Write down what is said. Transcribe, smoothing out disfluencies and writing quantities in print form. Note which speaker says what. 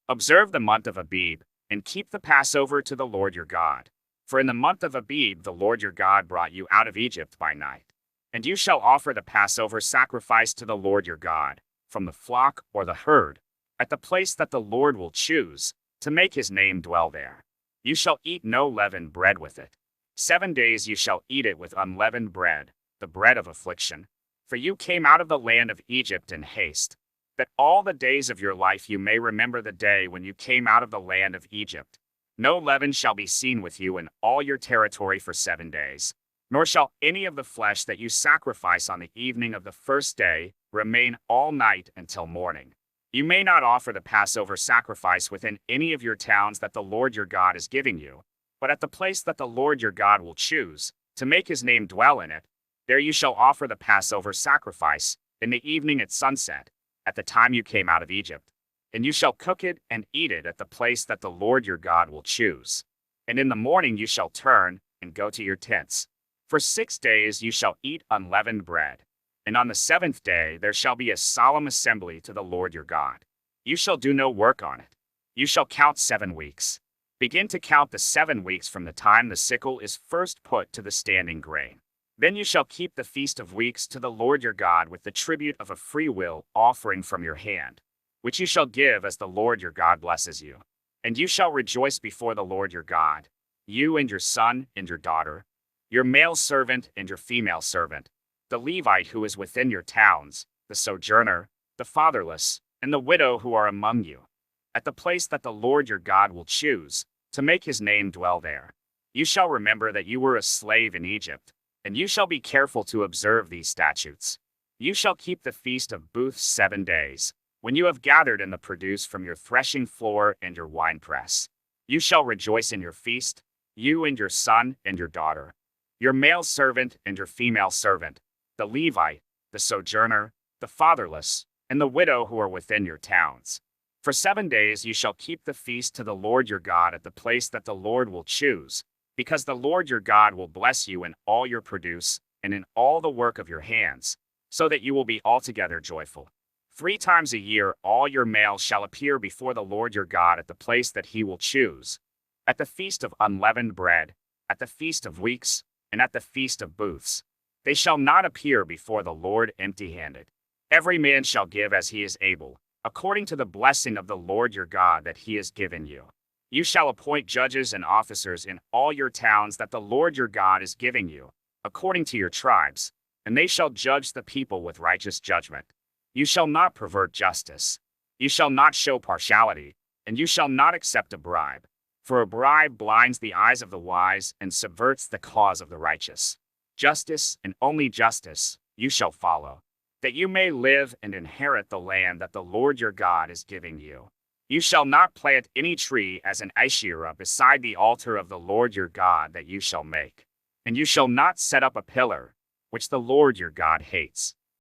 Speaker 1: Observe the month of Abib, and keep the Passover to the Lord your God. For in the month of Abib the Lord your God brought you out of Egypt by night. And you shall offer the Passover sacrifice to the Lord your God, from the flock or the herd, at the place that the Lord will choose, to make his name dwell there. You shall eat no leavened bread with it. 7 days you shall eat it with unleavened bread, the bread of affliction. For you came out of the land of Egypt in haste, that all the days of your life you may remember the day when you came out of the land of Egypt. No leaven shall be seen with you in all your territory for 7 days, nor shall any of the flesh that you sacrifice on the evening of the first day remain all night until morning. You may not offer the Passover sacrifice within any of your towns that the Lord your God is giving you, but at the place that the Lord your God will choose, to make his name dwell in it, there you shall offer the Passover sacrifice, in the evening at sunset, at the time you came out of Egypt. And you shall cook it and eat it at the place that the Lord your God will choose. And in the morning you shall turn and go to your tents. For 6 days you shall eat unleavened bread. And on the 7th day there shall be a solemn assembly to the Lord your God. You shall do no work on it. You shall count 7 weeks. Begin to count the 7 weeks from the time the sickle is first put to the standing grain. Then you shall keep the feast of weeks to the Lord your God with the tribute of a freewill offering from your hand, which you shall give as the Lord your God blesses you. And you shall rejoice before the Lord your God, you and your son and your daughter, your male servant and your female servant, the Levite who is within your towns, the sojourner, the fatherless, and the widow who are among you, at the place that the Lord your God will choose, to make his name dwell there. You shall remember that you were a slave in Egypt, and you shall be careful to observe these statutes. You shall keep the feast of booths 7 days, when you have gathered in the produce from your threshing floor and your winepress. You shall rejoice in your feast, you and your son and your daughter, your male servant and your female servant, the Levite, the sojourner, the fatherless, and the widow who are within your towns. For 7 days you shall keep the feast to the Lord your God at the place that the Lord will choose, because the Lord your God will bless you in all your produce and in all the work of your hands, so that you will be altogether joyful. 3 times a year all your males shall appear before the Lord your God at the place that he will choose, at the feast of unleavened bread, at the feast of weeks, and at the feast of booths. They shall not appear before the Lord empty-handed. Every man shall give as he is able, according to the blessing of the Lord your God that he has given you. You shall appoint judges and officers in all your towns that the Lord your God is giving you, according to your tribes, and they shall judge the people with righteous judgment. You shall not pervert justice. You shall not show partiality, and you shall not accept a bribe. For a bribe blinds the eyes of the wise and subverts the cause of the righteous. Justice, and only justice, you shall follow, that you may live and inherit the land that the Lord your God is giving you. You shall not plant any tree as an Asherah beside the altar of the Lord your God that you shall make. And you shall not set up a pillar, which the Lord your God hates.